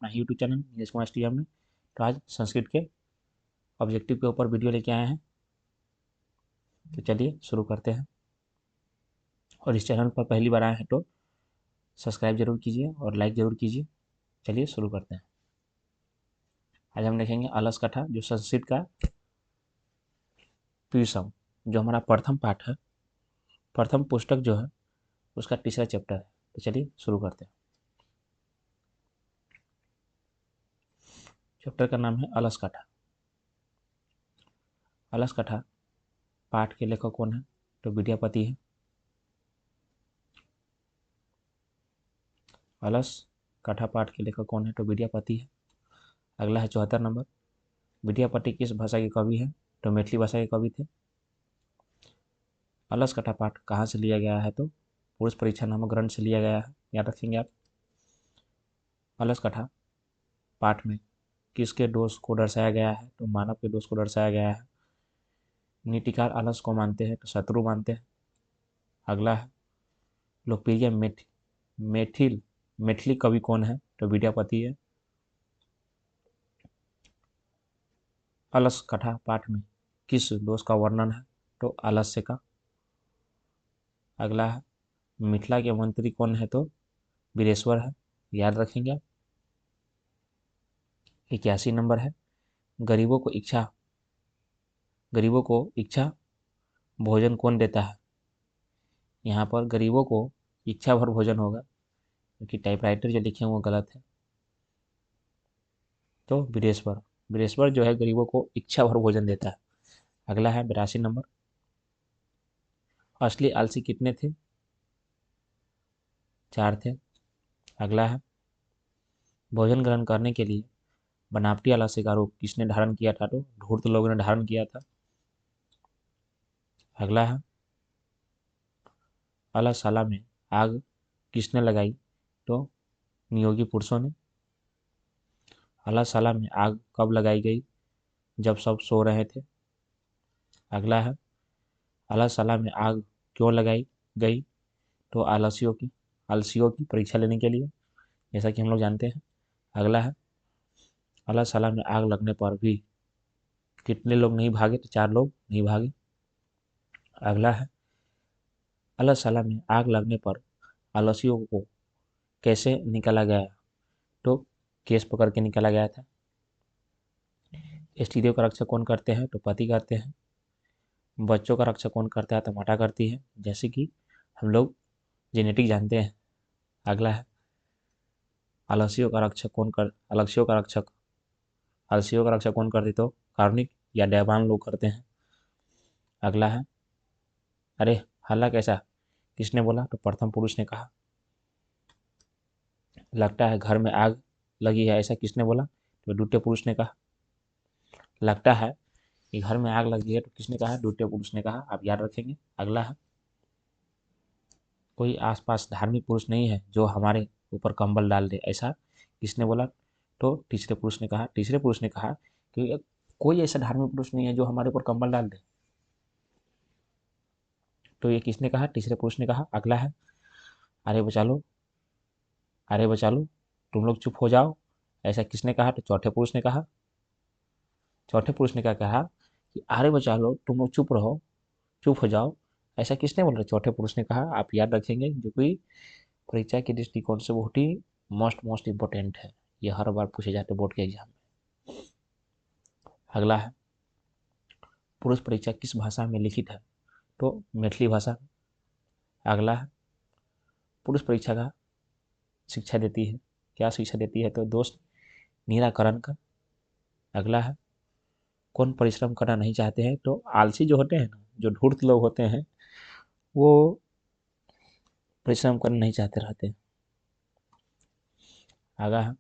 अपना YouTube channel Neeraj Kumar STM में। तो आज संस्कृत के ऑब्जेक्टिव के ऊपर वीडियो लेके आए हैं, तो चलिए शुरू करते हैं। और इस चैनल पर पहली बार आए हैं तो सब्सक्राइब जरूर कीजिए और लाइक जरूर कीजिए। चलिए शुरू करते हैं। आज हम देखेंगे अलस कथा, जो संस्कृत का पीयूषम, जो हमारा प्रथम पाठ है, प्रथम पुस्तक जो है उसका तीसरा चैप्टर है। तो चलिए शुरू करते हैं। चैप्टर का नाम है अलस कथा। अलस कथा पाठ के लेखक कौन है? तो विद्यापति है। अलस कथा पाठ के लेखक कौन है? तो विद्यापति है। अगला है 74 नंबर, विद्यापति किस भाषा के कवि हैं? तो मैथिली भाषा के कवि थे। अलस कथा पाठ कहाँ से लिया गया है? तो पुरुष परीक्षा नामक ग्रंथ से लिया गया है, याद रखेंगे आप। अलस कथा पाठ में किसके दोष को दर्शाया गया है? तो मानव के दोष को दर्शाया गया है। नीतिकार अलस को मानते हैं तो शत्रु मानते हैं। अगला है लोकप्रिय मैथिली कवि कौन है? तो विद्यापति है। अलस कथा पाठ में किस दोष का वर्णन है? तो आलस्य का। अगला है मिथिला के मंत्री कौन है? तो वीरेश्वर है, याद रखेंगे आप। 81 नंबर है, गरीबों को इच्छा भोजन कौन देता है? यहाँ पर गरीबों को इच्छा भर भोजन होगा, क्योंकि टाइपराइटर जो लिखे हैं वो गलत है। तो वीरेश्वर जो है गरीबों को इच्छा भर भोजन देता है। अगला है 82 नंबर, असली आलसी कितने थे? 4 थे। अगला है भोजन ग्रहण करने के लिए बनावटी आलस्य का रूप किसने धारण किया था? तो धूर्त लोगों ने धारण किया था। अगला है अलशाला में आग किसने लगाई? तो नियोगी पुरुषों ने। अलशाला में आग कब लगाई गई? जब सब सो रहे थे। अगला है अलशाला में आग क्यों लगाई गई? तो आलसियों की परीक्षा लेने के लिए, जैसा कि हम लोग जानते हैं। अगला है अलशाला में आग लगने पर भी कितने लोग नहीं भागे? तो 4 लोग नहीं भागे। अगला है अलशाला में आग लगने पर आलसियों को कैसे निकाला गया? तो केस पकड़ के निकाला गया था। स्त्रियों का रक्षा कौन करते हैं? तो पति करते हैं। बच्चों का रक्षा कौन करता है? तो माता करती है, जैसे कि हम लोग जेनेटिक जानते हैं। अगला है आलसियों का रक्षक कौन कर आलसियों का रक्षा कौन करते? तो कार्मिक या देवान लोग करते हैं। अगला है अरे हल्ला कैसा किसने बोला? तो प्रथम पुरुष ने कहा। लगता है घर में आग लगी है, ऐसा किसने बोला? तो द्वितीय पुरुष ने कहा। लगता है कि घर में आग लगी है, तो किसने कहा? द्वितीय पुरुष ने कहा, आप याद रखेंगे। अगला है कोई आसपास धार्मिक पुरुष नहीं है जो हमारे ऊपर कंबल डाल दे, ऐसा किसने बोला? तो तीसरे पुरुष ने कहा। तीसरे पुरुष ने कहा कि कोई ऐसा धार्मिक पुरुष नहीं है जो हमारे ऊपर कंबल डाल दे। तो ये किसने कहा? तीसरे पुरुष ने कहा। अगला है अरे बचा लो, अरे बचा लो, तुम लोग चुप हो जाओ, ऐसा किसने कहा? तो चौथे पुरुष ने कहा। चौथे पुरुष ने क्या कहा कि अरे बचा लो, तुम लोग चुप रहो, चुप हो जाओ, ऐसा किसने बोला? चौथे पुरुष ने कहा। आप याद रखेंगे, जो कि परीक्षा के दृष्टिकोण से बहुत ही मोस्ट इंपॉर्टेंट है। ये हर बार पूछे जाते बोर्ड के एग्जाम में। अगला है पुरुष परीक्षा किस भाषा में लिखित है? तो मैथिली भाषा। अगला है पुरुष परीक्षा का शिक्षा देती है, क्या शिक्षा देती है? तो दोष निराकरण का। अगला है कौन परिश्रम करना नहीं चाहते हैं? तो आलसी जो होते हैं ना, जो धूर्त लोग होते हैं, वो परिश्रम करना नहीं चाहते रहते हैं। आगा है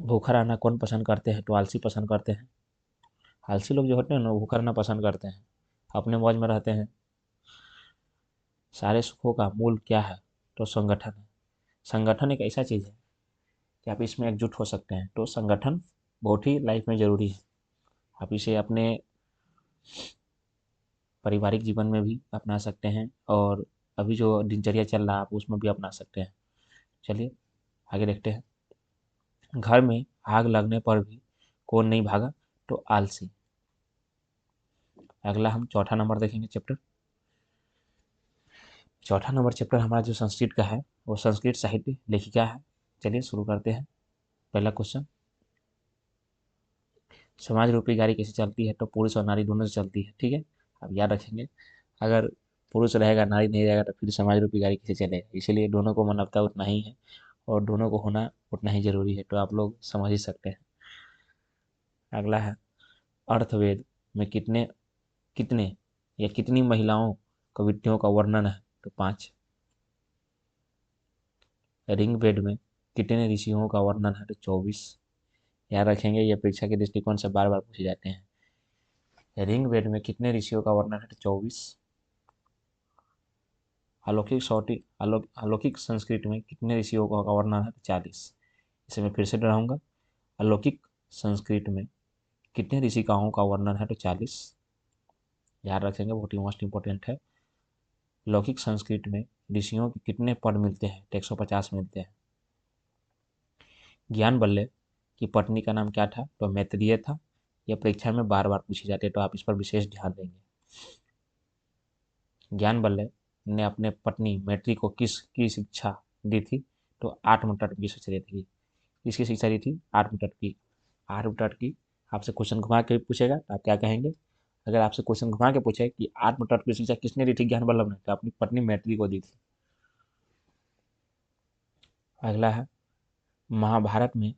भूखा रहना कौन पसंद करते हैं? तो आलसी पसंद करते हैं। आलसी लोग जो होते हैं ना, भूखा रहना पसंद करते हैं, अपने मौज में रहते हैं। सारे सुखों का मूल क्या है? तो संगठन है। संगठन एक ऐसा चीज़ है कि आप इसमें एकजुट हो सकते हैं, तो संगठन बहुत ही लाइफ में ज़रूरी है। आप इसे अपने पारिवारिक जीवन में भी अपना सकते हैं, और अभी जो दिनचर्या चल रहा है आप उसमें भी अपना सकते हैं। चलिए आगे देखते हैं। घर में आग लगने पर भी कौन नहीं भागा? तो आलसी। अगला हम चौथा नंबर देखेंगे चैप्टर। चौथा नंबर चैप्टर हमारा जो संस्कृत का है वो संस्कृत साहित्य लेखिका है। चलिए शुरू करते हैं। पहला क्वेश्चन, समाज रूपी गाड़ी कैसे चलती है? तो पुरुष और नारी दोनों से चलती है। ठीक है, अब याद रखेंगे, अगर पुरुष रहेगा नारी नहीं रहेगा तो फिर समाज रूपी गाड़ी कैसे चलेगा? इसलिए दोनों को मानवता उतना ही है और दोनों को होना उतना ही जरूरी है, तो आप लोग समझ ही सकते हैं। अगला है, अर्थवेद में कितने कितने या कितनी महिलाओं कवित्रियों का वर्णन है? तो 5। ऋग्वेद में कितने ऋषियों का वर्णन है? तो 24। याद रखेंगे, ये परीक्षा के दृष्टिकोण से बार बार पूछे जाते हैं। ऋग्वेद में कितने ऋषियों का वर्णन है? तो 24। अलौकिक संस्कृत में कितने ऋषियों का वर्णन है? तो 40। इसे मैं फिर से दोहराऊंगा, अलौकिक संस्कृत में कितने ऋषिकाओं का वर्णन है? तो 40। याद रखेंगे, बहुत ही मोस्ट इंपॉर्टेंट है। लौकिक संस्कृत में ऋषियों के कितने पद मिलते हैं? तो 150 मिलते हैं। ज्ञान वल्लभ की पत्नी का नाम क्या था? तो मैत्रेय था। यह परीक्षा में बार बार पूछे जाते हैं, तो आप इस पर विशेष ध्यान देंगे। ज्ञान वल्लभ ने अपने पत्नी मैत्री को किसकी शिक्षा दी थी? तो 8 तत्व की शिक्षा दी थी। किसकी शिक्षा दी थी? 8 तत्व की। 8 तत्व की आपसे क्वेश्चन घुमा के पूछेगा तो आप क्या कहेंगे? अगर आपसे क्वेश्चन घुमा के पूछे कि 8 तत्व की शिक्षा किसने दी थी ज्ञान वल्लभ ने, तो अपनी पत्नी मैत्री को दी थी। अगला है, महाभारत में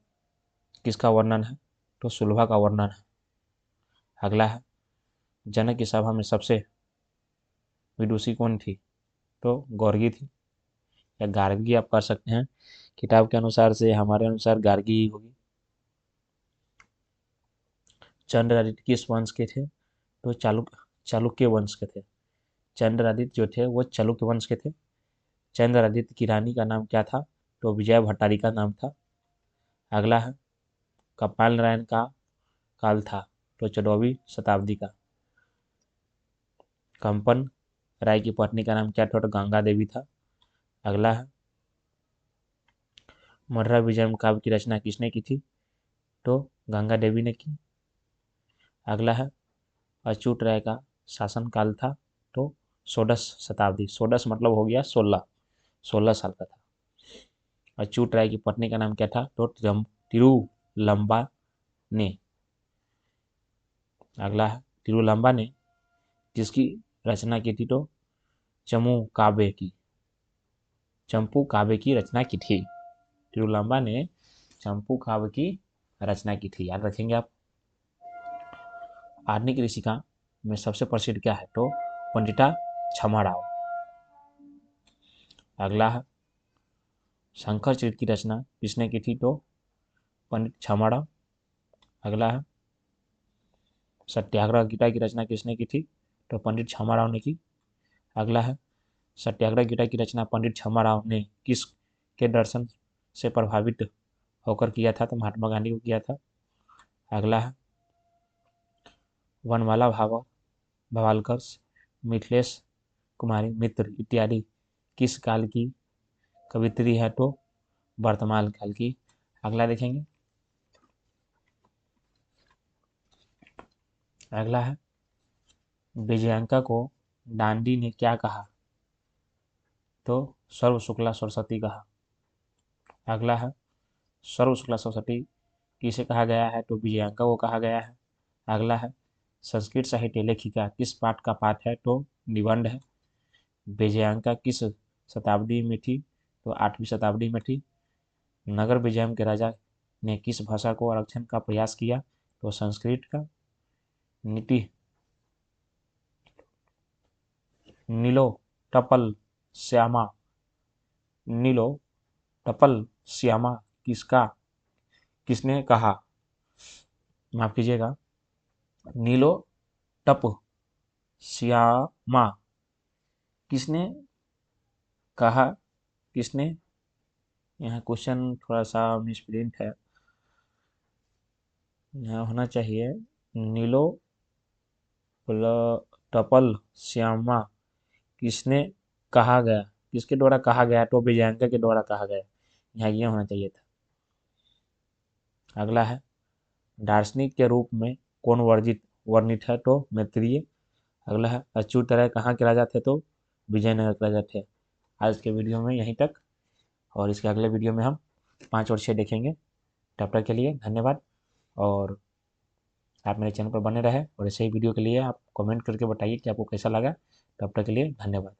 किसका वर्णन है? तो सुलभा का वर्णन है। अगला है, जनक की सभा में सबसे विदुषी कौन थी? तो गौरगी थी, या गार्गी आप कर सकते हैं। किताब के अनुसार से हमारे अनुसार गार्गी ही होगी। चंद्रादित्य किस वंश के थे? तो चालुक्य वंश के थे। चंद्रादित्य जो थे वो चालुक्य वंश के थे। चंद्रादित्य की रानी का नाम क्या था? तो विजय भट्टारी का नाम था। अगला है, कपाल नारायण का काल था? तो 14वीं शताब्दी का। कंपन राय की पत्नी का नाम क्या था? तो गंगा देवी था। अगला है, मधुरा विजयम काव्य की रचना किसने की थी? तो गंगा देवी ने की। अगला है, अच्युत राय का शासनकाल था? तो 16 शताब्दी। 16 मतलब हो गया 16, 16 साल का था। अच्युत राय की पत्नी का नाम क्या था? तो तिरुलंबा ने। अगला है, तिरुलंबा ने किसकी रचना की थी? तो चंपू काव्य की रचना की थी। तिरुलंबा ने चंपू काव्य की रचना की थी, याद रखेंगे आप। आधुनिक ऋषिका में सबसे प्रसिद्ध क्या है? तो पंडिता छमाराव। अगला है, शंकर चरित की रचना किसने की थी? तो पंडित छमाराव। अगला है, सत्याग्रह गीता की रचना किसने की थी? तो पंडित छमाराव ने की। अगला है, सत्याग्रह गीता की रचना पंडित छमाराव ने किस के दर्शन से प्रभावित होकर किया था? तो महात्मा गांधी को किया था। अगला है, वनमाला भावालकर, मिथिलेश कुमारी मित्र इत्यादि किस काल की कवित्री है? तो वर्तमान काल की। अगला देखेंगे। अगला है, विजयांका को डांडी ने क्या कहा? तो सर्व शुक्ला सरस्वती कहा। अगला है, सर्व शुक्ला सरस्वती किसे कहा गया है? तो विजयांका को कहा गया है। अगला है, संस्कृत साहित्य लेखिका किस पाठ का पाठ है? तो निबंध है। विजयांका किस शताब्दी में थी? तो 8वीं शताब्दी में थी। नगर विजयम के राजा ने किस भाषा को आरक्षण का प्रयास किया? तो संस्कृत का। नीति नीलो टपल श्यामा नीलो टपल श्यामा किसका किसने कहा? माफ कीजिएगा, नीलो टप श्यामा किसने कहा? किसने? यहाँ क्वेश्चन थोड़ा सा मिसप्रिंट है, यहाँ होना चाहिए नीलो टपल श्यामा किसने कहा गया? किसके द्वारा कहा गया? तो विजयांका के द्वारा कहा गया। यहाँ ये होना चाहिए था। अगला है, दार्शनिक के रूप में कौन वर्णित है, तो मैत्रेय। अगला है, अच्युतराय कहाँ के राजा थे, तो विजयनगर के राजा थे। आज के वीडियो में यहीं तक, और इसके अगले वीडियो में हम 5 और 6 देखेंगे। तब तक के लिए धन्यवाद, और आप मेरे चैनल पर बने रहे, और ऐसे ही वीडियो के लिए आप कमेंट करके बताइए कि आपको कैसा लगा। तब तक के लिए धन्यवाद।